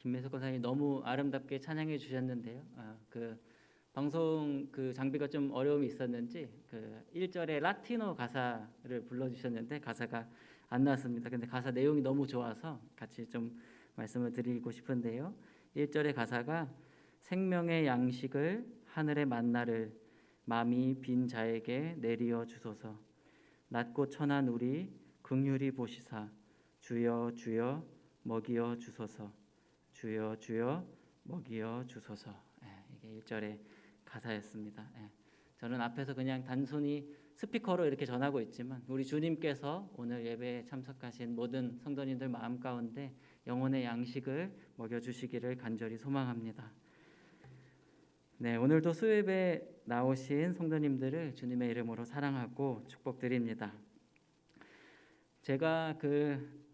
김매석 권사님 너무 아름답게 찬양해 주셨는데요. 그 방송 그 장비가 좀 어려움이 있었는지 그 1절에 라틴어 가사를 불러주셨는데 가사가 안 나왔습니다. 근데 가사 내용이 너무 좋아서 같이 좀 말씀을 드리고 싶은데요. 1절의 가사가 생명의 양식을 하늘의 만나를 마음이 빈 자에게 내리어 주소서. 낮고 천한 우리 긍휼히 보시사 주여 주여 먹이어 주소서. 주여 주여 먹이어 주소서. 이게 1절의 가사였습니다. 저는 앞에서 그냥 단순히 스피커로 이렇게 전하고 있지만 우리 주님께서 오늘 예배에 참석하신 모든 성도님들 마음 가운데 영혼의 양식을 먹여주시기를 간절히 소망합니다. 네, 오늘도 수요예배 나오신 성도님들을 주님의 이름으로 사랑하고 축복드립니다. 제가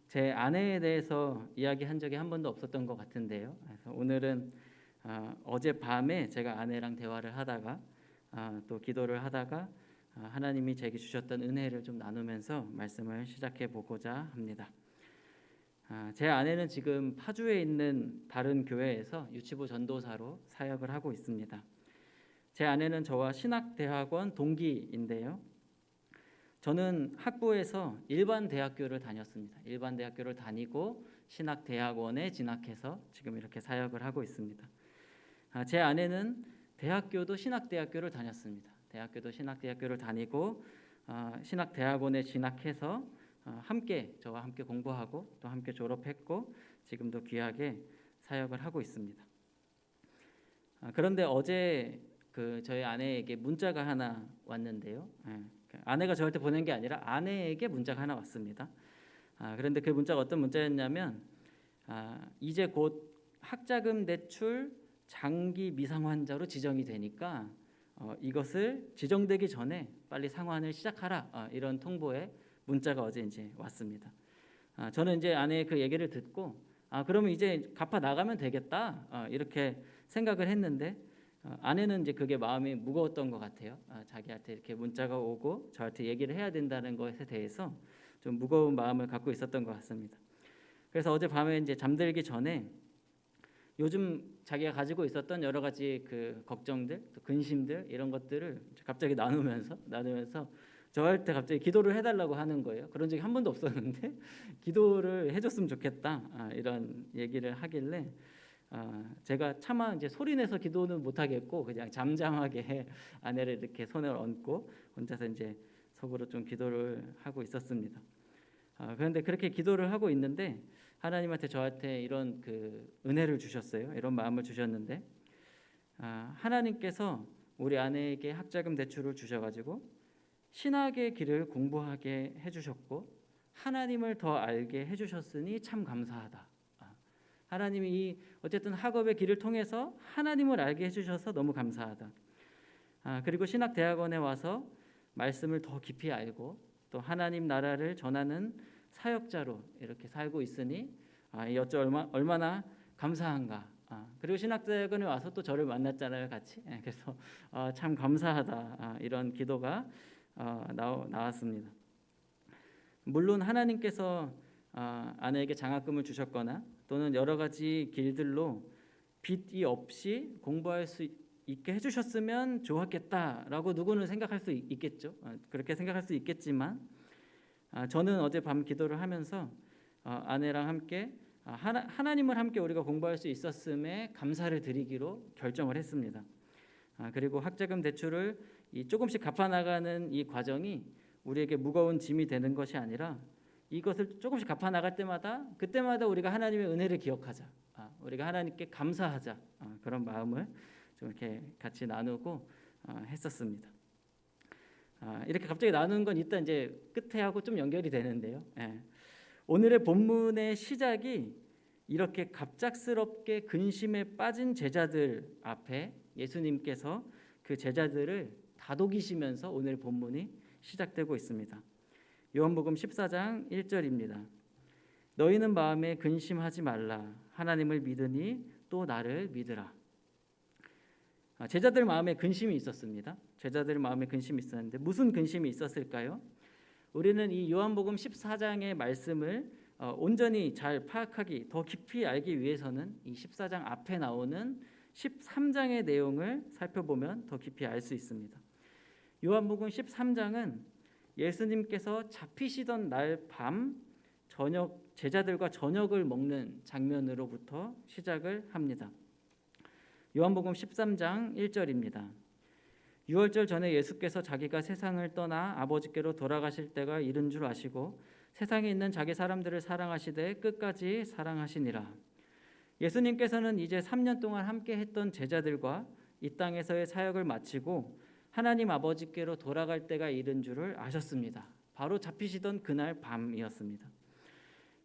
제 아내에 대해서 이야기한 적이 한 번도 없었던 것 같은데요. 그래서 오늘은 어젯밤에 제가 아내랑 대화를 하다가 또 기도를 하다가 하나님이 제게 주셨던 은혜를 좀 나누면서 말씀을 시작해 보고자 합니다. 제 아내는 지금 파주에 있는 다른 교회에서 유치부 전도사로 사역을 하고 있습니다. 제 아내는 저와 신학대학원 동기인데요. 저는 학부에서 일반 대학교를 다녔습니다. 일반 대학교를 다니고 신학대학원에 진학해서 지금 이렇게 사역을 하고 있습니다. 제 아내는 대학교도 신학대학교를 다녔습니다. 대학교도 신학대학교를 다니고 신학대학원에 진학해서 저와 함께 공부하고 또 함께 졸업했고 지금도 귀하게 사역을 하고 있습니다. 그런데 어제 저희 아내에게 문자가 하나 왔는데요. 아내가 저한테 보낸 게 아니라 아내에게 문자가 하나 왔습니다. 그런데 그 문자가 어떤 문자였냐면 이제 곧 학자금 대출 장기 미상 환자로 지정이 되니까 이것을 지정되기 전에 빨리 상환을 시작하라, 이런 통보에 문자가 어제 이제 왔습니다. 저는 이제 아내의 그 얘기를 듣고 그러면 이제 갚아 나가면 되겠다, 이렇게 생각을 했는데 아내는 이제 그게 마음이 무거웠던 것 같아요. 자기한테 이렇게 문자가 오고 저한테 얘기를 해야 된다는 것에 대해서 좀 무거운 마음을 갖고 있었던 것 같습니다. 그래서 어제 밤에 이제 잠들기 전에 요즘 자기가 가지고 있었던 여러 가지 그 걱정들, 또 근심들 이런 것들을 갑자기 나누면서 저한테 갑자기 기도를 해달라고 하는 거예요. 그런 적이 한 번도 없었는데 기도를 해줬으면 좋겠다, 이런 얘기를 하길래 제가 차마 이제 소리내서 기도는 못 하겠고 그냥 잠잠하게 아내를 이렇게 손을 얹고 혼자서 이제 속으로 좀 기도를 하고 있었습니다. 그런데 그렇게 기도를 하고 있는데 하나님한테 저한테 이런 그 은혜를 주셨어요. 이런 마음을 주셨는데 하나님께서 우리 아내에게 학자금 대출을 주셔가지고 신학의 길을 공부하게 해주셨고 하나님을 더 알게 해주셨으니 참 감사하다. 하나님이 어쨌든 학업의 길을 통해서 하나님을 알게 해주셔서 너무 감사하다. 그리고 신학대학원에 와서 말씀을 더 깊이 알고 또 하나님 나라를 전하는 사역자로 이렇게 살고 있으니 어찌 얼마나 감사한가. 그리고 신학대학원에 와서 또 저를 만났잖아요, 같이. 그래서 참 감사하다, 이런 기도가 나왔습니다. 물론 하나님께서 아내에게 장학금을 주셨거나 또는 여러 가지 길들로 빚이 없이 공부할 수 있게 해주셨으면 좋았겠다라고 누구는 생각할 수 있겠죠. 그렇게 생각할 수 있겠지만 저는 어제 밤 기도를 하면서 아내랑 함께 하나님을 함께 우리가 공부할 수 있었음에 감사를 드리기로 결정을 했습니다. 그리고 학자금 대출을 조금씩 갚아나가는 이 과정이 우리에게 무거운 짐이 되는 것이 아니라 이것을 조금씩 갚아 나갈 때마다 그때마다 우리가 하나님의 은혜를 기억하자, 우리가 하나님께 감사하자, 그런 마음을 좀 이렇게 같이 나누고 했었습니다. 이렇게 갑자기 나누는 건 이따 이제 끝에 하고 좀 연결이 되는데요. 오늘의 본문의 시작이 이렇게 갑작스럽게 근심에 빠진 제자들 앞에 예수님께서 그 제자들을 다독이시면서 오늘 본문이 시작되고 있습니다. 요한복음 14장 1절입니다. 너희는 마음에 근심하지 말라. 하나님을 믿으니 또 나를 믿으라. 제자들 마음에 근심이 있었습니다. 제자들 마음에 근심이 있었는데 무슨 근심이 있었을까요? 우리는 이 요한복음 14장의 말씀을 온전히 잘 파악하기, 더 깊이 알기 위해서는 이 14장 앞에 나오는 13장의 내용을 살펴보면 더 깊이 알 수 있습니다. 요한복음 13장은 예수님께서 잡히시던 날 밤 저녁 제자들과 저녁을 먹는 장면으로부터 시작을 합니다. 요한복음 13장 1절입니다. 유월절 전에 예수께서 자기가 세상을 떠나 아버지께로 돌아가실 때가 이른 줄 아시고 세상에 있는 자기 사람들을 사랑하시되 끝까지 사랑하시니라. 예수님께서는 이제 3년 동안 함께 했던 제자들과 이 땅에서의 사역을 마치고 하나님 아버지께로 돌아갈 때가 이른 줄을 아셨습니다. 바로 잡히시던 그날 밤이었습니다.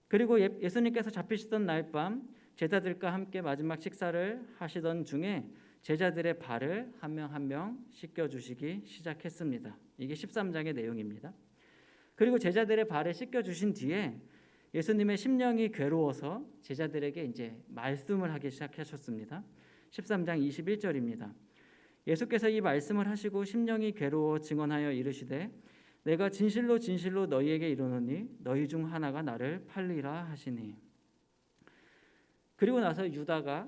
그리고 예수님께서 잡히시던 날 밤 제자들과 함께 마지막 식사를 하시던 중에 제자들의 발을 한 명 한 명 씻겨주시기 시작했습니다. 이게 13장의 내용입니다. 그리고 제자들의 발을 씻겨주신 뒤에 예수님의 심령이 괴로워서 제자들에게 이제 말씀을 하기 시작하셨습니다. 13장 21절입니다. 예수께서 이 말씀을 하시고 심령이 괴로워 증언하여 이르시되 내가 진실로 진실로 너희에게 이르노니 너희 중 하나가 나를 팔리라 하시니. 그리고 나서 유다가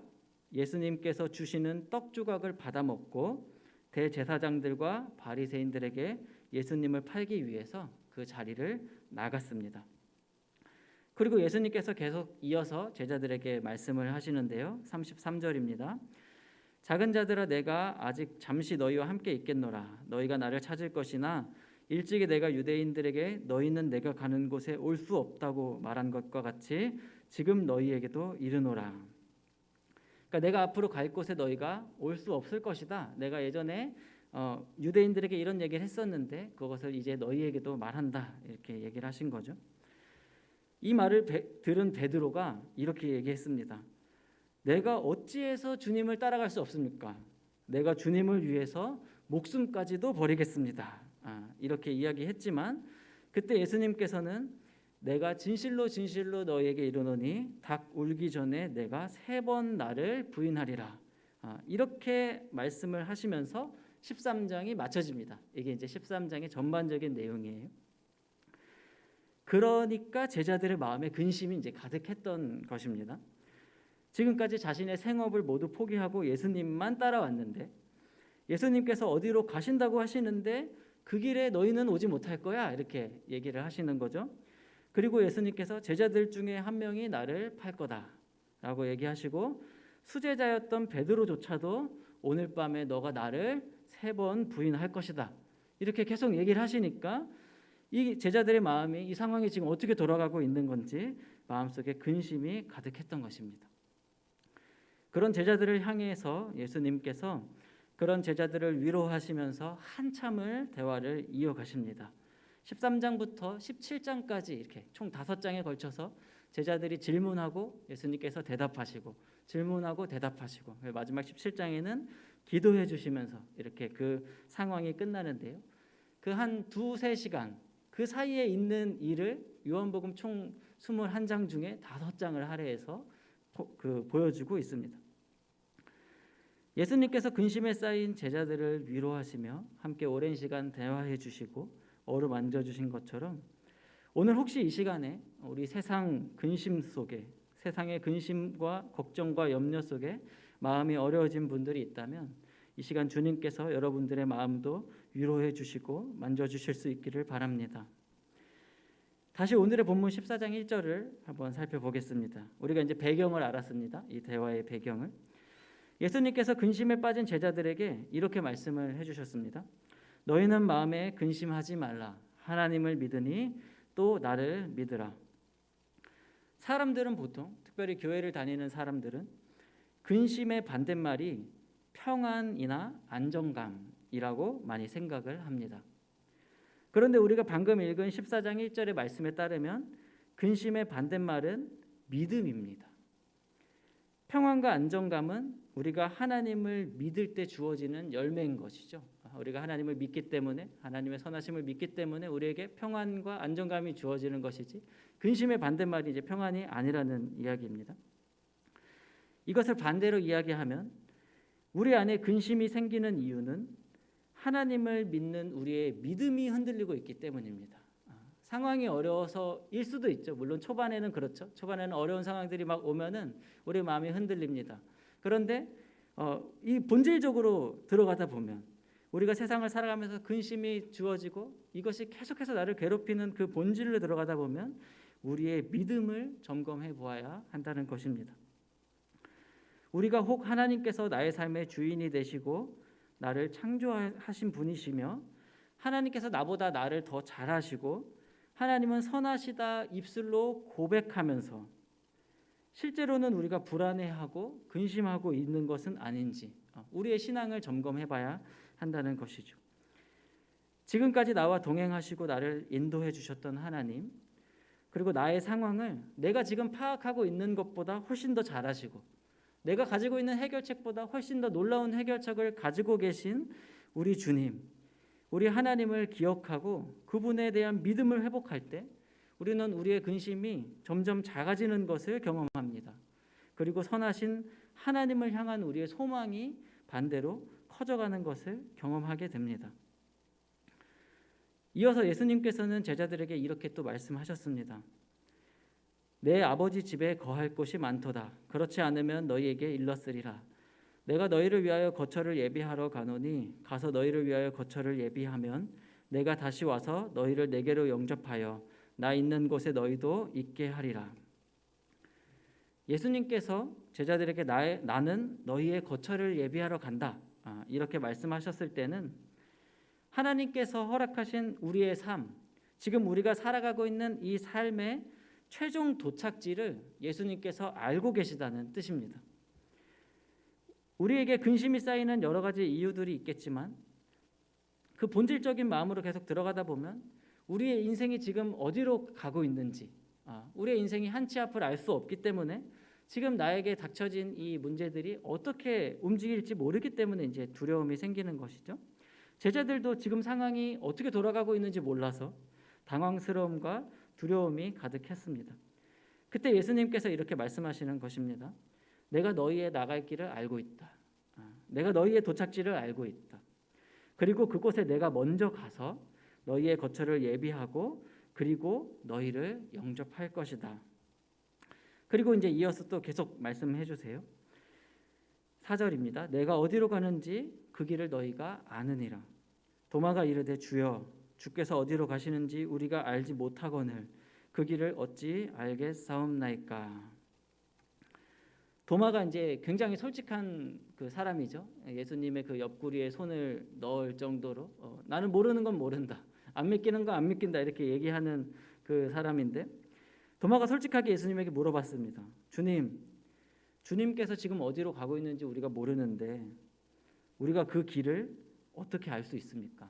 예수님께서 주시는 떡 조각을 받아 먹고 대제사장들과 바리새인들에게 예수님을 팔기 위해서 그 자리를 나갔습니다. 그리고 예수님께서 계속 이어서 제자들에게 말씀을 하시는데요. 33절입니다. 작은 자들아 내가 아직 잠시 너희와 함께 있겠노라. 너희가 나를 찾을 것이나 일찍이 내가 유대인들에게 너희는 내가 가는 곳에 올 수 없다고 말한 것과 같이 지금 너희에게도 이르노라. 그러니까 내가 앞으로 갈 곳에 너희가 올 수 없을 것이다. 내가 예전에 유대인들에게 이런 얘기를 했었는데 그것을 이제 너희에게도 말한다. 이렇게 얘기를 하신 거죠. 이 말을 들은 베드로가 이렇게 얘기했습니다. 내가 어찌해서 주님을 따라갈 수 없습니까? 내가 주님을 위해서 목숨까지도 버리겠습니다. 이렇게 이야기했지만 그때 예수님께서는 내가 진실로 진실로 너희에게 이르노니 닭 울기 전에 내가 3번 나를 부인하리라. 이렇게 말씀을 하시면서 13장이 맞춰집니다. 이게 이제 13장의 전반적인 내용이에요. 그러니까 제자들의 마음에 근심이 이제 가득했던 것입니다. 지금까지 자신의 생업을 모두 포기하고 예수님만 따라왔는데 예수님께서 어디로 가신다고 하시는데 그 길에 너희는 오지 못할 거야 이렇게 얘기를 하시는 거죠. 그리고 예수님께서 제자들 중에 한 명이 나를 팔 거다라고 얘기하시고 수제자였던 베드로조차도 오늘 밤에 너가 나를 3번 부인할 것이다 이렇게 계속 얘기를 하시니까 이 제자들의 마음이 이 상황이 지금 어떻게 돌아가고 있는 건지 마음속에 근심이 가득했던 것입니다. 그런 제자들을 향해서 예수님께서 그런 제자들을 위로하시면서 한참을 대화를 이어가십니다. 13장부터 17장까지 이렇게 총 5장에 걸쳐서 제자들이 질문하고 예수님께서 대답하시고 질문하고 대답하시고 마지막 17장에는 기도해 주시면서 이렇게 그 상황이 끝나는데요. 그 한 2-3시간 그 사이에 있는 일을 요한복음 총 21장 중에 5장을 할애해서 보여주고 있습니다. 예수님께서 근심에 쌓인 제자들을 위로하시며 함께 오랜 시간 대화해 주시고 어루만져 주신 것처럼 오늘 혹시 이 시간에 우리 세상 근심 속에 세상의 근심과 걱정과 염려 속에 마음이 어려워진 분들이 있다면 이 시간 주님께서 여러분들의 마음도 위로해 주시고 만져 주실 수 있기를 바랍니다. 다시 오늘의 본문 14장 1절을 한번 살펴보겠습니다. 우리가 이제 배경을 알았습니다. 이 대화의 배경을. 예수님께서 근심에 빠진 제자들에게 이렇게 말씀을 해주셨습니다. 너희는 마음에 근심하지 말라. 하나님을 믿으니 또 나를 믿으라. 사람들은 보통 특별히 교회를 다니는 사람들은 근심의 반대말이 평안이나 안정감이라고 많이 생각을 합니다. 그런데 우리가 방금 읽은 14장 1절의 말씀에 따르면 근심의 반대말은 믿음입니다. 평안과 안정감은 우리가 하나님을 믿을 때 주어지는 열매인 것이죠. 우리가 하나님을 믿기 때문에 하나님의 선하심을 믿기 때문에 우리에게 평안과 안정감이 주어지는 것이지 근심의 반대말이 이제 평안이 아니라는 이야기입니다. 이것을 반대로 이야기하면 우리 안에 근심이 생기는 이유는 하나님을 믿는 우리의 믿음이 흔들리고 있기 때문입니다. 상황이 어려워서일 수도 있죠. 물론 초반에는 그렇죠. 초반에는 어려운 상황들이 막 오면은 우리 마음이 흔들립니다. 그런데 이 본질적으로 들어가다 보면 우리가 세상을 살아가면서 근심이 주어지고 이것이 계속해서 나를 괴롭히는 그 본질로 들어가다 보면 우리의 믿음을 점검해 보아야 한다는 것입니다. 우리가 혹 하나님께서 나의 삶의 주인이 되시고 나를 창조하신 분이시며 하나님께서 나보다 나를 더 잘하시고 하나님은 선하시다 입술로 고백하면서 실제로는 우리가 불안해하고 근심하고 있는 것은 아닌지 우리의 신앙을 점검해 봐야 한다는 것이죠. 지금까지 나와 동행하시고 나를 인도해 주셨던 하나님, 그리고 나의 상황을 내가 지금 파악하고 있는 것보다 훨씬 더 잘하시고 내가 가지고 있는 해결책보다 훨씬 더 놀라운 해결책을 가지고 계신 우리 주님, 우리 하나님을 기억하고 그분에 대한 믿음을 회복할 때 우리는 우리의 근심이 점점 작아지는 것을 경험합니다. 그리고 선하신 하나님을 향한 우리의 소망이 반대로 커져가는 것을 경험하게 됩니다. 이어서 예수님께서는 제자들에게 이렇게 또 말씀하셨습니다. 내 아버지 집에 거할 곳이 많도다. 그렇지 않으면 너희에게 일렀으리라. 내가 너희를 위하여 거처를 예비하러 가노니 가서 너희를 위하여 거처를 예비하면 내가 다시 와서 너희를 내게로 영접하여 나 있는 곳에 너희도 있게 하리라. 예수님께서 제자들에게 나는 너희의 거처를 예비하러 간다. 이렇게 말씀하셨을 때는 하나님께서 허락하신 우리의 삶, 지금 우리가 살아가고 있는 이 삶의 최종 도착지를 예수님께서 알고 계시다는 뜻입니다. 우리에게 근심이 쌓이는 여러 가지 이유들이 있겠지만 그 본질적인 마음으로 계속 들어가다 보면 우리의 인생이 지금 어디로 가고 있는지, 우리의 인생이 한치 앞을 알 수 없기 때문에 지금 나에게 닥쳐진 이 문제들이 어떻게 움직일지 모르기 때문에 이제 두려움이 생기는 것이죠. 제자들도 지금 상황이 어떻게 돌아가고 있는지 몰라서 당황스러움과 두려움이 가득했습니다. 그때 예수님께서 이렇게 말씀하시는 것입니다. 내가 너희의 나갈 길을 알고 있다. 내가 너희의 도착지를 알고 있다. 그리고 그곳에 내가 먼저 가서 너희의 거처를 예비하고 그리고 너희를 영접할 것이다. 그리고 이제 이어서 또 계속 말씀해 주세요. 4절입니다. 내가 어디로 가는지 그 길을 너희가 아느니라. 도마가 이르되 주여 주께서 어디로 가시는지 우리가 알지 못하거늘 그 길을 어찌 알겠사옵나이까. 도마가 이제 굉장히 솔직한 그 사람이죠. 예수님의 그 옆구리에 손을 넣을 정도로 나는 모르는 건 모른다. 안 믿기는 거 안 믿긴다. 이렇게 얘기하는 그 사람인데 도마가 솔직하게 예수님에게 물어봤습니다. 주님께서 지금 어디로 가고 있는지 우리가 모르는데 우리가 그 길을 어떻게 알 수 있습니까?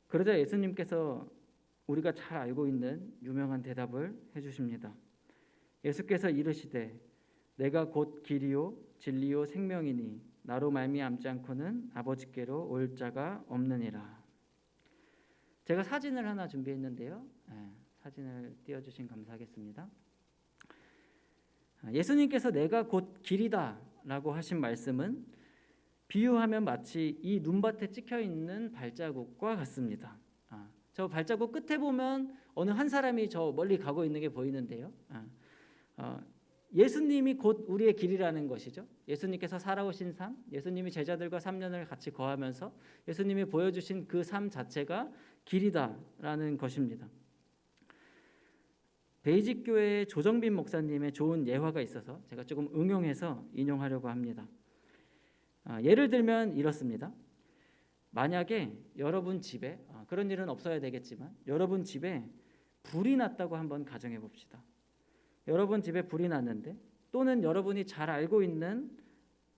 그러자 예수님께서 우리가 잘 알고 있는 유명한 대답을 해주십니다. 예수께서 이르시되 내가 곧 길이요 진리요 생명이니 나로 말미암지 않고는 아버지께로 올 자가 없느니라. 제가 사진을 하나 준비했는데요. 사진을 띄워주신 감사하겠습니다. 예수님께서 내가 곧 길이다라고 하신 말씀은 비유하면 마치 이 눈밭에 찍혀 있는 발자국과 같습니다. 저 발자국 끝에 보면 어느 한 사람이 저 멀리 가고 있는 게 보이는데요. 예수님이 곧 우리의 길이라는 것이죠. 예수님께서 살아오신 삶, 예수님이 제자들과 3년을 같이 거하면서 예수님이 보여주신 그 삶 자체가 길이다라는 것입니다. 베이직 교회의 조정빈 목사님의 좋은 예화가 있어서 제가 조금 응용해서 인용하려고 합니다. 예를 들면 이렇습니다. 만약에 여러분 집에 그런 일은 없어야 되겠지만 여러분 집에 불이 났다고 한번 가정해 봅시다. 여러분 집에 불이 났는데 또는 여러분이 잘 알고 있는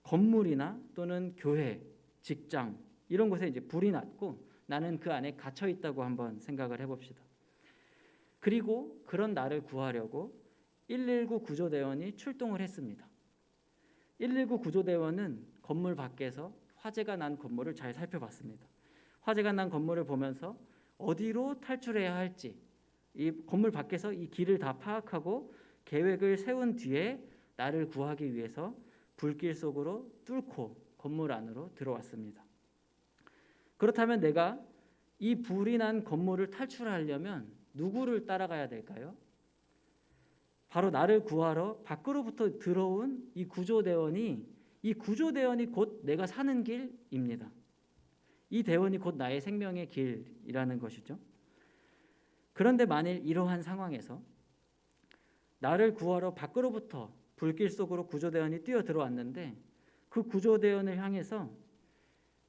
건물이나 또는 교회, 직장 이런 곳에 이제 불이 났고 나는 그 안에 갇혀 있다고 한번 생각을 해봅시다. 그리고 그런 나를 구하려고 119 구조대원이 출동을 했습니다. 119 구조대원은 건물 밖에서 화재가 난 건물을 잘 살펴봤습니다. 화재가 난 건물을 보면서 어디로 탈출해야 할지 이 건물 밖에서 이 길을 다 파악하고 계획을 세운 뒤에 나를 구하기 위해서 불길 속으로 뚫고 건물 안으로 들어왔습니다. 그렇다면 내가 이 불이 난 건물을 탈출하려면 누구를 따라가야 될까요? 바로 나를 구하러 밖으로부터 들어온 이 구조대원이 곧 내가 사는 길입니다. 이 대원이 곧 나의 생명의 길이라는 것이죠. 그런데 만일 이러한 상황에서 나를 구하러 밖으로부터 불길 속으로 구조대원이 뛰어 들어왔는데 그 구조대원을 향해서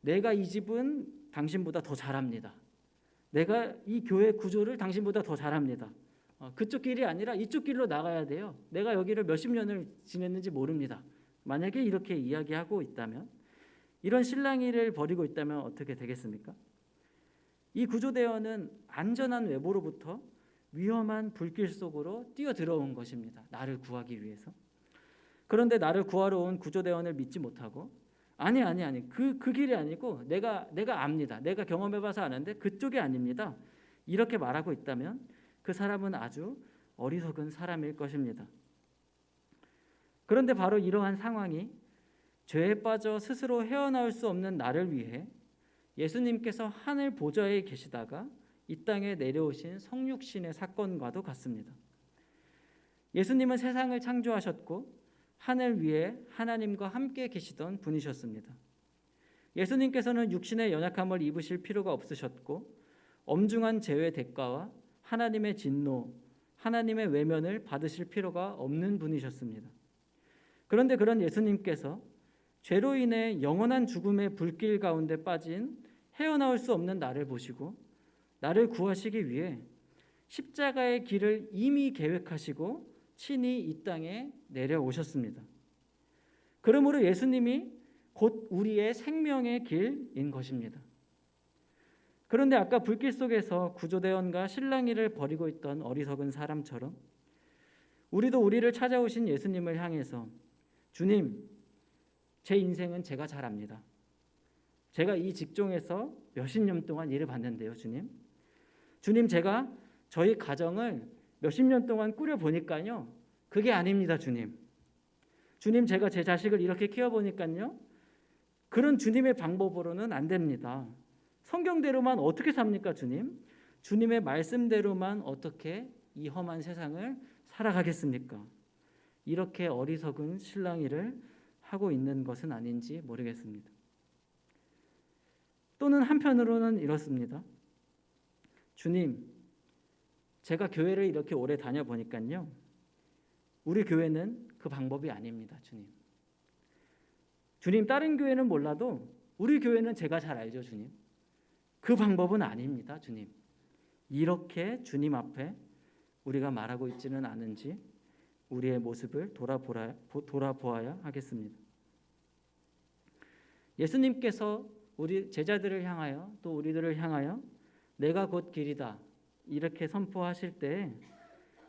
내가 이 집은 당신보다 더 잘합니다. 내가 이 교회 구조를 당신보다 더 잘합니다. 그쪽 길이 아니라 이쪽 길로 나가야 돼요. 내가 여기를 몇십 년을 지냈는지 모릅니다. 만약에 이렇게 이야기하고 있다면, 이런 실랑이를 벌이고 있다면 어떻게 되겠습니까? 이 구조대원은 안전한 외부로부터 위험한 불길 속으로 뛰어 들어온 것입니다. 나를 구하기 위해서. 그런데 나를 구하러 온 구조대원을 믿지 못하고 아니 그 길이 아니고 내가 압니다. 내가 경험해봐서 아는데 그쪽이 아닙니다. 이렇게 말하고 있다면 그 사람은 아주 어리석은 사람일 것입니다. 그런데 바로 이러한 상황이 죄에 빠져 스스로 헤어나올 수 없는 나를 위해 예수님께서 하늘 보좌에 계시다가 이 땅에 내려오신 성육신의 사건과도 같습니다. 예수님은 세상을 창조하셨고 하늘 위에 하나님과 함께 계시던 분이셨습니다. 예수님께서는 육신의 연약함을 입으실 필요가 없으셨고 엄중한 죄의 대가와 하나님의 진노, 하나님의 외면을 받으실 필요가 없는 분이셨습니다. 그런데 그런 예수님께서 죄로 인해 영원한 죽음의 불길 가운데 빠진 헤어나올 수 없는 나를 보시고 나를 구하시기 위해 십자가의 길을 이미 계획하시고 친히 이 땅에 내려오셨습니다. 그러므로 예수님이 곧 우리의 생명의 길인 것입니다. 그런데 아까 불길 속에서 구조대원과 실랑이를 벌이고 있던 어리석은 사람처럼 우리도 우리를 찾아오신 예수님을 향해서 주님, 제 인생은 제가 잘 압니다. 제가 이 직종에서 몇십 년 동안 일을 봤는데요, 주님, 제가 저희 가정을 몇십 년 동안 꾸려보니까요, 그게 아닙니다, 주님, 제가 제 자식을 이렇게 키워보니까요, 그런 주님의 방법으로는 안 됩니다. 성경대로만 어떻게 삽니까, 주님의 말씀대로만 어떻게 이 험한 세상을 살아가겠습니까? 이렇게 어리석은 실랑이를 하고 있는 것은 아닌지 모르겠습니다. 또는 한편으로는 이렇습니다. 주님, 제가 교회를 이렇게 오래 다녀보니까요, 우리 교회는 그 방법이 아닙니다, 주님, 다른 교회는 몰라도 우리 교회는 제가 잘 알죠, 주님. 그 방법은 아닙니다, 주님. 이렇게 주님 앞에 우리가 말하고 있지는 않은지 우리의 모습을 돌아보아야 하겠습니다. 예수님께서 우리 제자들을 향하여 또 우리들을 향하여 내가 곧 길이다 이렇게 선포하실 때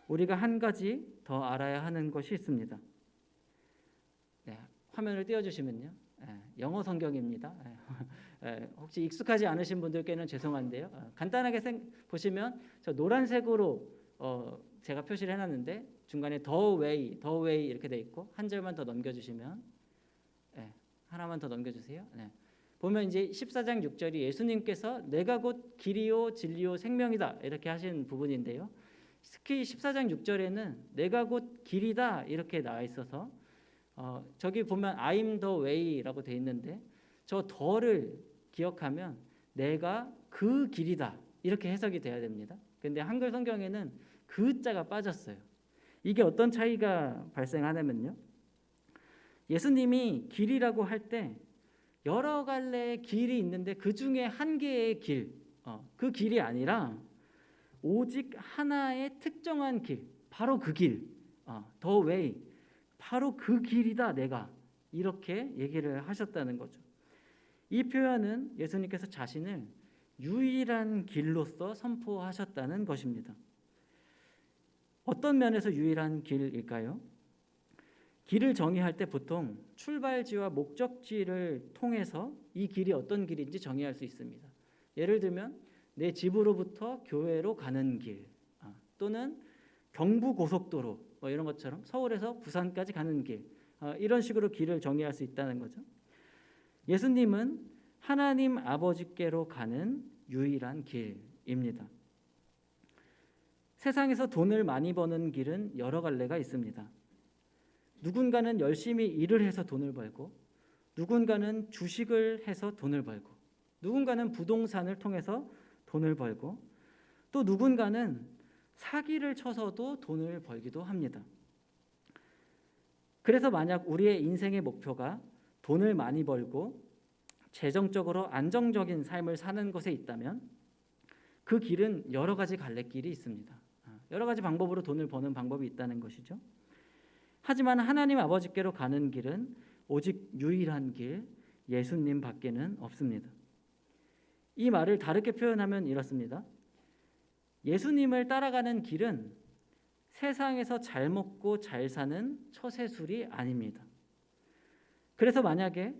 우리가 한 가지 더 알아야 하는 것이 있습니다. 네, 화면을 띄워주시면요. 영어 성경입니다. 혹시 익숙하지 않으신 분들께는 죄송한데요. 간단하게 보시면 저 노란색으로 제가 표시를 해놨는데 중간에 the way 이렇게 돼 있고 한 절만 더 넘겨주시면 하나만 더 넘겨주세요. 보면 이제 14장 6절이 예수님께서 내가 곧 길이요 진리요 생명이다 이렇게 하신 부분인데요. 특히 14장 6절에는 내가 곧 길이다 이렇게 나와 있어서 저기 보면 I'm the way라고 돼 있는데 저 더를 기억하면 내가 그 길이다 이렇게 해석이 돼야 됩니다. 근데 한글 성경에는 그 자가 빠졌어요. 이게 어떤 차이가 발생하냐면요. 예수님이 길이라고 할 때 여러 갈래의 길이 있는데 그 중에 한 개의 길, 그 길이 아니라 오직 하나의 특정한 길, 바로 그 길, the way, 바로 그 길이다 내가 이렇게 얘기를 하셨다는 거죠. 이 표현은 예수님께서 자신을 유일한 길로서 선포하셨다는 것입니다. 어떤 면에서 유일한 길일까요? 길을 정의할 때 보통 출발지와 목적지를 통해서 이 길이 어떤 길인지 정의할 수 있습니다. 예를 들면 내 집으로부터 교회로 가는 길 또는 경부고속도로 이런 것처럼 서울에서 부산까지 가는 길 이런 식으로 길을 정의할 수 있다는 거죠. 예수님은 하나님 아버지께로 가는 유일한 길입니다. 세상에서 돈을 많이 버는 길은 여러 갈래가 있습니다. 누군가는 열심히 일을 해서 돈을 벌고, 누군가는 주식을 해서 돈을 벌고, 누군가는 부동산을 통해서 돈을 벌고, 또 누군가는 사기를 쳐서도 돈을 벌기도 합니다. 그래서 만약 우리의 인생의 목표가 돈을 많이 벌고 재정적으로 안정적인 삶을 사는 것에 있다면 그 길은 여러 가지 갈래길이 있습니다. 여러 가지 방법으로 돈을 버는 방법이 있다는 것이죠. 하지만 하나님 아버지께로 가는 길은 오직 유일한 길, 예수님 밖에는 없습니다. 이 말을 다르게 표현하면 이렇습니다. 예수님을 따라가는 길은 세상에서 잘 먹고 잘 사는 처세술이 아닙니다. 그래서 만약에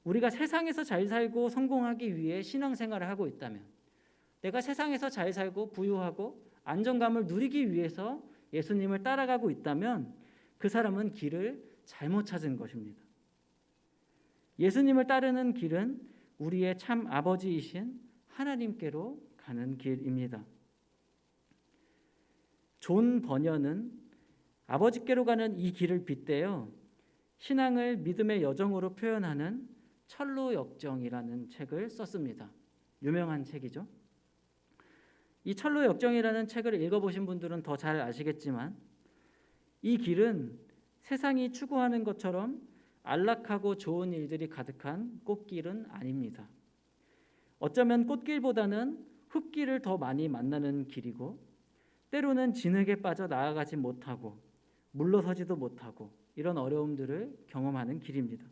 우리가 세상에서 잘 살고 성공하기 위해 신앙생활을 하고 있다면, 내가 세상에서 잘 살고 부유하고 안정감을 누리기 위해서 예수님을 따라가고 있다면 그 사람은 길을 잘못 찾은 것입니다. 예수님을 따르는 길은 우리의 참 아버지이신 하나님께로 가는 길입니다. 존 버녀는 아버지께로 가는 이 길을 빗대어 신앙을 믿음의 여정으로 표현하는 철로역정이라는 책을 썼습니다. 유명한 책이죠. 이 철로역정이라는 책을 읽어보신 분들은 더 잘 아시겠지만 이 길은 세상이 추구하는 것처럼 안락하고 좋은 일들이 가득한 꽃길은 아닙니다. 어쩌면 꽃길보다는 흙길을 더 많이 만나는 길이고, 때로는 진흙에 빠져 나아가지 못하고 물러서지도 못하고 이런 어려움들을 경험하는 길입니다.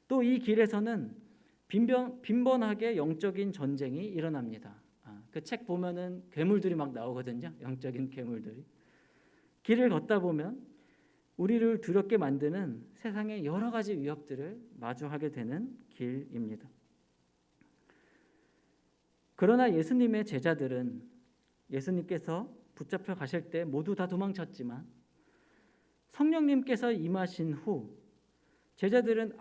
또 이 길에서는 빈번하게 영적인 전쟁이 일어납니다. 그 책 보면은 괴물들이 막 나오거든요. 영적인 괴물들이. 길을 걷다 보면 우리를 두렵게 만드는 세상의 여러 가지 위협들을 마주하게 되는 길입니다. 그러나 예수님의 제자들은 예수님께서 붙잡혀 가실 때 모두 다 도망쳤지만 성령님께서 임하신 후 제자들은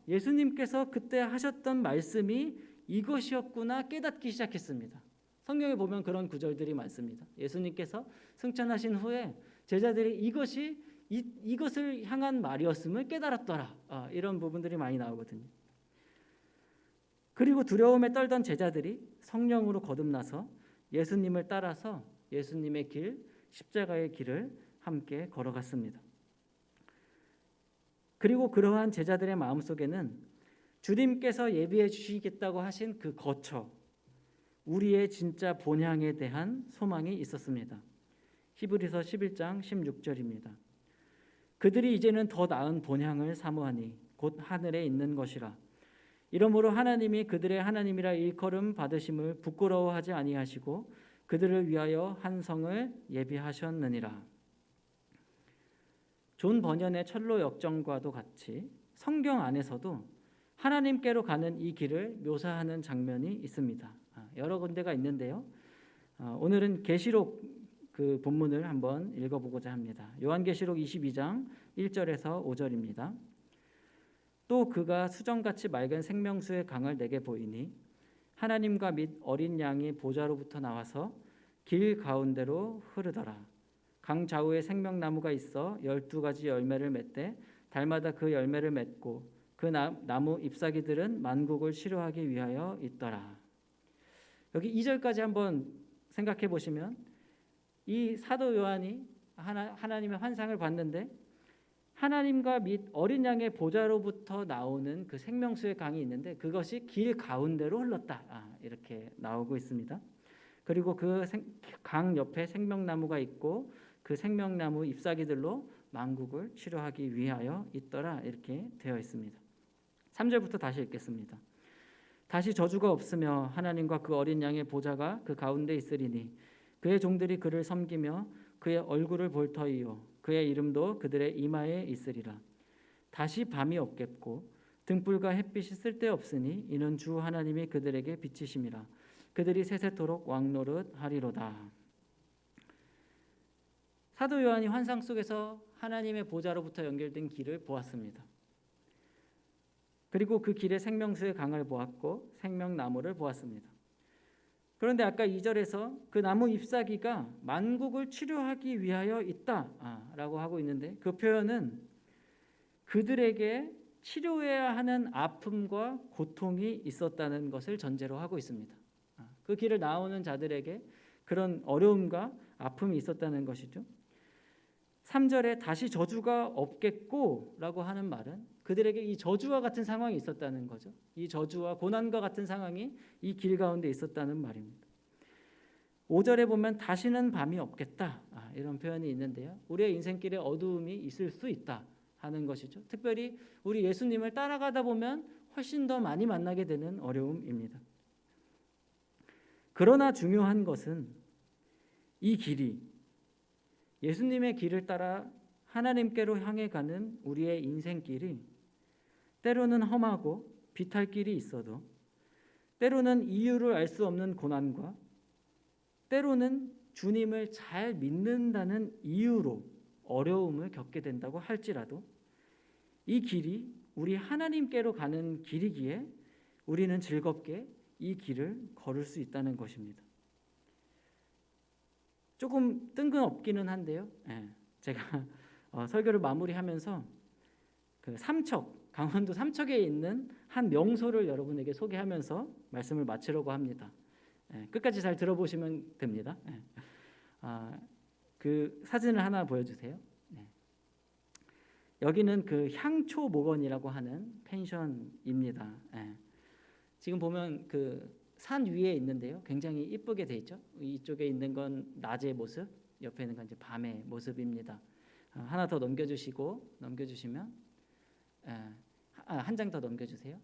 예수님께서 그때 하셨던 말씀이 이것이었구나 깨닫기 시작했습니다. 성경에 보면 그런 구절들이 많습니다. 예수님께서 승천하신 후에 제자들이 이것을 향한 말이었음을 깨달았더라. 이런 부분들이 많이 나오거든요. 그리고 두려움에 떨던 제자들이 성령으로 거듭나서 예수님을 따라서 예수님의 길, 십자가의 길을 함께 걸어갔습니다. 그리고 그러한 제자들의 마음속에는 주님께서 예비해 주시겠다고 하신 그 거처, 우리의 진짜 본향에 대한 소망이 있었습니다. 히브리서 11장 16절입니다. 그들이 이제는 더 나은 본향을 사모하니 곧 하늘에 있는 것이라. 이러므로 하나님이 그들의 하나님이라 일컬음 받으심을 부끄러워하지 아니하시고 그들을 위하여 한 성을 예비하셨느니라. 존 버년의 철로 역정과도 같이 성경 안에서도 하나님께로 가는 이 길을 묘사하는 장면이 있습니다. 여러 군데가 있는데요. 오늘은 계시록 그 본문을 한번 읽어보고자 합니다. 요한계시록 22장 1절에서 5절입니다. 또 그가 수정같이 맑은 생명수의 강을 내게 보이니 하나님과 및 어린 양의 보좌로부터 나와서 길 가운데로 흐르더라. 강 좌우에 생명나무가 있어 12가지 열매를 맺되 달마다 그 열매를 맺고 그 나무 잎사귀들은 만국을 치료하기 위하여 있더라. 여기 2절까지 한번 생각해 보시면 이 사도 요한이 하나님의 환상을 봤는데 하나님과 및 어린 양의 보좌로부터 나오는 그 생명수의 강이 있는데 그것이 길 가운데로 흘렀다. 이렇게 나오고 있습니다. 그리고 그 강 옆에 생명나무가 있고 그 생명나무 잎사귀들로 만국을 치료하기 위하여 있더라. 이렇게 되어 있습니다. 3절부터 다시 읽겠습니다. 다시 저주가 없으며 하나님과 그 어린 양의 보좌가 그 가운데 있으리니 그의 종들이 그를 섬기며 그의 얼굴을 볼 터이요 그의 이름도 그들의 이마에 있으리라. 다시 밤이 없겠고 등불과 햇빛이 쓸데없으니 이는 주 하나님이 그들에게 빛이심이라. 그들이 세세토록 왕노릇 하리로다. 사도 요한이 환상 속에서 하나님의 보좌로부터 연결된 길을 보았습니다. 그리고 그 길에 생명수의 강을 보았고 생명나무를 보았습니다. 그런데 아까 2절에서 그 나무 잎사귀가 만국을 치료하기 위하여 있다라고 하고 있는데, 그 표현은 그들에게 치료해야 하는 아픔과 고통이 있었다는 것을 전제로 하고 있습니다. 그 길을 나오는 자들에게 그런 어려움과 아픔이 있었다는 것이죠. 3절에 다시 저주가 없겠고 라고 하는 말은 그들에게 이 저주와 같은 상황이 있었다는 거죠. 이 저주와 고난과 같은 상황이 이 길 가운데 있었다는 말입니다. 5절에 보면 다시는 밤이 없겠다, 이런 표현이 있는데요. 우리의 인생길에 어두움이 있을 수 있다 하는 것이죠. 특별히 우리 예수님을 따라가다 보면 훨씬 더 많이 만나게 되는 어려움입니다. 그러나 중요한 것은 이 길이, 예수님의 길을 따라 하나님께로 향해 가는 우리의 인생길이 때로는 험하고 비탈 길이 있어도, 때로는 이유를 알 수 없는 고난과 때로는 주님을 잘 믿는다는 이유로 어려움을 겪게 된다고 할지라도 이 길이 우리 하나님께로 가는 길이기에 우리는 즐겁게 이 길을 걸을 수 있다는 것입니다. 조금 뜬금없기는 한데요. 제가 설교를 마무리하면서 그 강원도 삼척에 있는 한 명소를 여러분에게 소개하면서 말씀을 마치려고 합니다. 끝까지 잘 들어보시면 됩니다. 그 사진을 하나 보여주세요. 여기는 그 향초 목원이라고 하는 펜션입니다. 지금 보면 그 산 위에 있는데요, 굉장히 이쁘게 돼 있죠. 이쪽에 있는 건 낮의 모습, 옆에 있는 건 이제 밤의 모습입니다. 하나 더 넘겨주시면 한 장 더 넘겨주세요.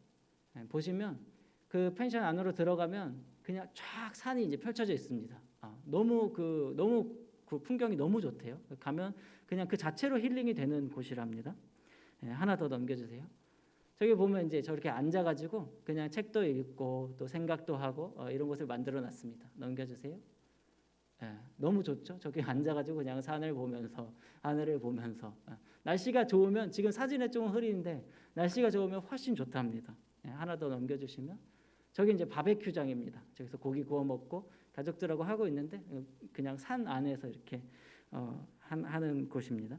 보시면 그 펜션 안으로 들어가면 그냥 쫙 산이 이제 펼쳐져 있습니다. 너무 그 풍경이 너무 좋대요. 가면 그냥 그 자체로 힐링이 되는 곳이랍니다. 하나 더 넘겨주세요. 저기 보면 이제 저렇게 앉아가지고 그냥 책도 읽고 또 생각도 하고 이런 곳을 만들어 놨습니다. 넘겨주세요. 너무 좋죠. 저기 앉아가지고 그냥 산을 보면서 하늘을 보면서 날씨가 좋으면, 지금 사진에 좀 흐리는데 날씨가 좋으면 훨씬 좋답니다. 하나 더 넘겨주시면 저기 이제 바베큐장입니다. 저기서 고기 구워 먹고 가족들하고 하고 있는데 그냥 산 안에서 이렇게 하는 곳입니다.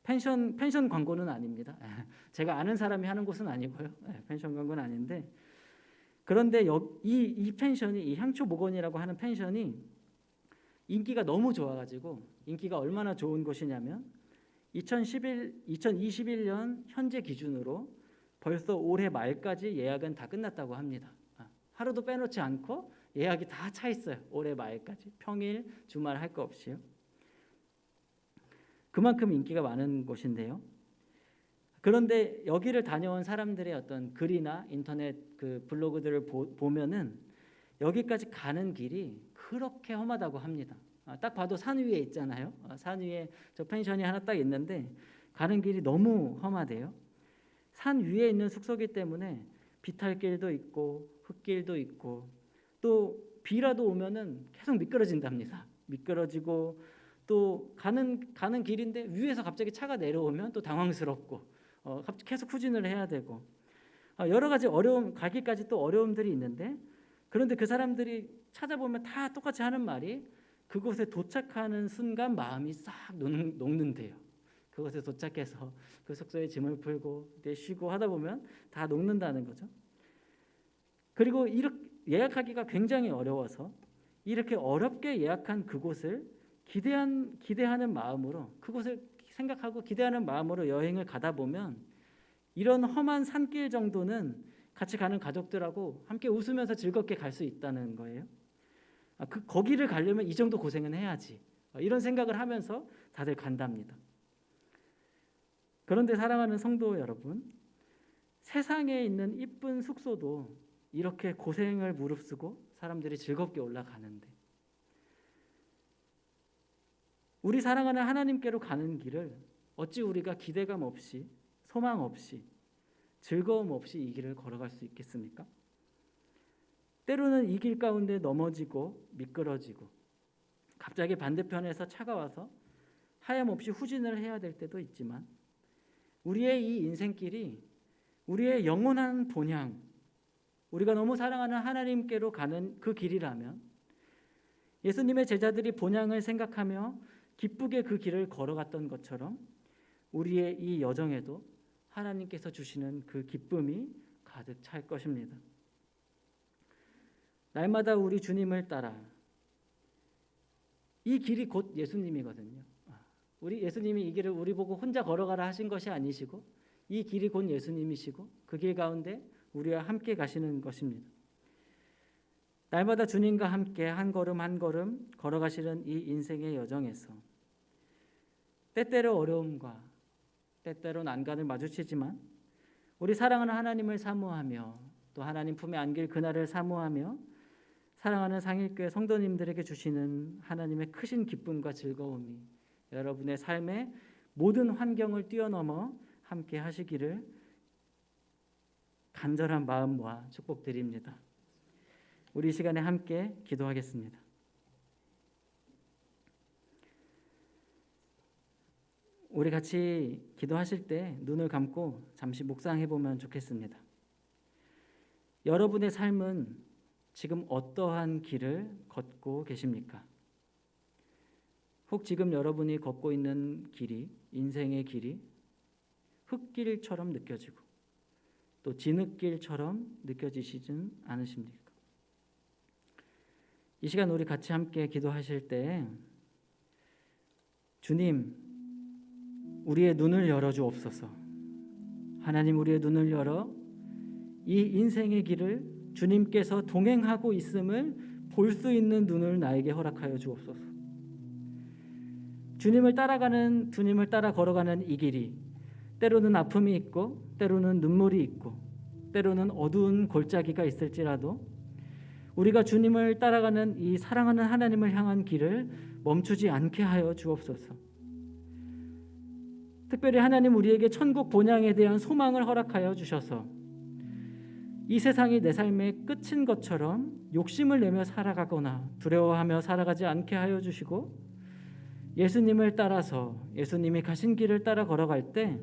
펜션 광고는 아닙니다. 제가 아는 사람이 하는 곳은 아니고요. 펜션 광고는 아닌데, 그런데 이 펜션이, 이 향초 목원이라고 하는 펜션이 인기가 너무 좋아가지고, 인기가 얼마나 좋은 곳이냐면 2021년 현재 기준으로 벌써 올해 말까지 예약은 다 끝났다고 합니다. 하루도 빼놓지 않고 예약이 다 차 있어요. 올해 말까지, 평일 주말 할 거 없이요. 그만큼 인기가 많은 곳인데요. 그런데 여기를 다녀온 사람들의 어떤 글이나 인터넷 그 블로그들을 보면은 여기까지 가는 길이 그렇게 험하다고 합니다. 딱 봐도 산 위에 있잖아요. 산 위에 저 펜션이 하나 딱 있는데 가는 길이 너무 험하대요. 산 위에 있는 숙소기 때문에 비탈길도 있고 흙길도 있고, 또 비라도 오면은 계속 미끄러진답니다. 미끄러지고, 또 가는 길인데 위에서 갑자기 차가 내려오면 또 당황스럽고, 계속 후진을 해야 되고, 여러 가지 어려움, 가기까지 또 어려움들이 있는데, 그런데 그 사람들이 찾아보면 다 똑같이 하는 말이 그곳에 도착하는 순간 마음이 싹 녹는데요. 그곳에 도착해서 그 숙소에 짐을 풀고 쉬고 하다 보면 다 녹는다는 거죠. 그리고 이렇게 예약하기가 굉장히 어려워서 이렇게 어렵게 예약한 그곳을 기대하는 마음으로, 그곳을 생각하고 기대하는 마음으로 여행을 가다 보면 이런 험한 산길 정도는 같이 가는 가족들하고 함께 웃으면서 즐겁게 갈 수 있다는 거예요. 거기를 가려면 이 정도 고생은 해야지, 이런 생각을 하면서 다들 간답니다. 그런데 사랑하는 성도 여러분, 세상에 있는 이쁜 숙소도 이렇게 고생을 무릅쓰고 사람들이 즐겁게 올라가는데, 우리 사랑하는 하나님께로 가는 길을 어찌 우리가 기대감 없이, 소망 없이, 즐거움 없이 이 길을 걸어갈 수 있겠습니까? 때로는 이 길 가운데 넘어지고 미끄러지고, 갑자기 반대편에서 차가 와서 하염없이 후진을 해야 될 때도 있지만, 우리의 이 인생길이 우리의 영원한 본향, 우리가 너무 사랑하는 하나님께로 가는 그 길이라면 예수님의 제자들이 본향을 생각하며 기쁘게 그 길을 걸어갔던 것처럼 우리의 이 여정에도 하나님께서 주시는 그 기쁨이 가득 찰 것입니다. 날마다 우리 주님을 따라, 이 길이 곧 예수님이거든요. 우리 예수님이 이 길을 우리 보고 혼자 걸어가라 하신 것이 아니시고 이 길이 곧 예수님이시고 그 길 가운데 우리와 함께 가시는 것입니다. 날마다 주님과 함께 한 걸음 한 걸음 걸어가시는 이 인생의 여정에서 때때로 어려움과 때때로 난간을 마주치지만 우리 사랑하는 하나님을 사모하며 또 하나님 품에 안길 그날을 사모하며 사랑하는 상일교회 성도님들에게 주시는 하나님의 크신 기쁨과 즐거움이 여러분의 삶의 모든 환경을 뛰어넘어 함께 하시기를 간절한 마음 모아 축복드립니다. 우리 이 시간에 함께 기도하겠습니다. 우리 같이 기도하실 때 눈을 감고 잠시 묵상해 보면 좋겠습니다. 여러분의 삶은 지금 어떠한 길을 걷고 계십니까? 혹 지금 여러분이 걷고 있는 길이, 인생의 길이 흙길처럼 느껴지고 또 진흙길처럼 느껴지시진 않으십니까? 이 시간 우리 같이 함께 기도하실 때 주님, 우리의 눈을 열어주옵소서. 하나님, 우리의 눈을 열어 이 인생의 길을 주님께서 동행하고 있음을 볼 수 있는 눈을 나에게 허락하여 주옵소서. 주님을 따라 걸어가는 이 길이 때로는 아픔이 있고 때로는 눈물이 있고 때로는 어두운 골짜기가 있을지라도 우리가 주님을 따라가는 이 사랑하는 하나님을 향한 길을 멈추지 않게 하여 주옵소서. 특별히 하나님 우리에게 천국 본향에 대한 소망을 허락하여 주셔서 이 세상이 내 삶의 끝인 것처럼 욕심을 내며 살아가거나 두려워하며 살아가지 않게 하여 주시고 예수님을 따라서 예수님이 가신 길을 따라 걸어갈 때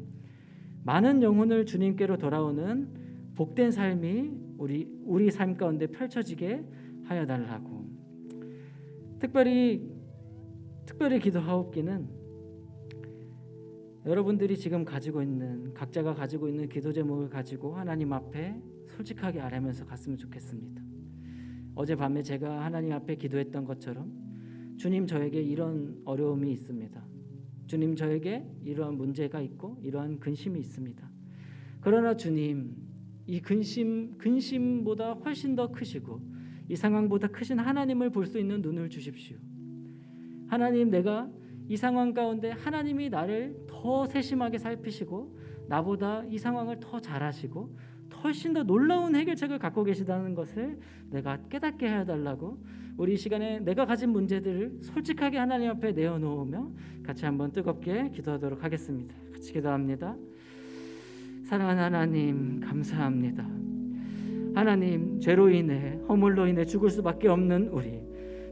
많은 영혼을 주님께로 돌아오는 복된 삶이 우리 삶 가운데 펼쳐지게 하여 달라고 특별히 기도하옵기는 여러분들이 지금 각자가 가지고 있는 기도 제목을 가지고 하나님 앞에 솔직하게 아뢰면서 갔으면 좋겠습니다. 어젯밤에 제가 하나님 앞에 기도했던 것처럼 주님, 저에게 이런 어려움이 있습니다. 주님, 저에게 이러한 문제가 있고 이러한 근심이 있습니다. 그러나 주님, 이 근심보다 훨씬 더 크시고 이 상황보다 크신 하나님을 볼 수 있는 눈을 주십시오. 하나님, 내가 이 상황 가운데 하나님이 나를 더 세심하게 살피시고 나보다 이 상황을 더 잘 아시고 훨씬 더 놀라운 해결책을 갖고 계시다는 것을 내가 깨닫게 해달라고 우리 이 시간에 내가 가진 문제들을 솔직하게 하나님 앞에 내어놓으며 같이 한번 뜨겁게 기도하도록 하겠습니다. 같이 기도합니다. 사랑하는 하나님, 감사합니다. 하나님, 죄로 인해 허물로 인해 죽을 수밖에 없는 우리,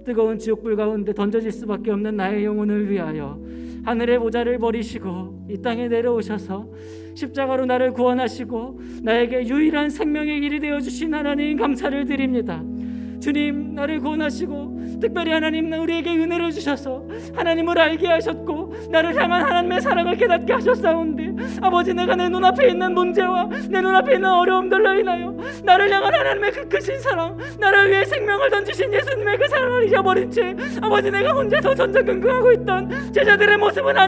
뜨거운 지옥불 가운데 던져질 수밖에 없는 나의 영혼을 위하여 하늘의 보좌를 버리시고 이 땅에 내려오셔서 십자가로 나를 구원하시고 나에게 유일한 생명의 길이 되어주신 하나님, 감사를 드립니다. 주님, 나를 구원하시고 특별히 하나님 우리에게 은혜를 주셔서 하나님을 알게 하셨고 나를 향한 하나님의 사랑을 깨닫게 하셨사온데 아버지, 내가 내 눈앞에 있는 문제와 내 눈앞에 있는 어려움들로 인하여 나를 향한 하나님의 그 크신 사랑, 나를 위해 생명을 던지신 예수님의 그 사랑을 잊어버린 채 아버지, 내가 혼자서 전전긍긍하고 있던 제자들의 모습은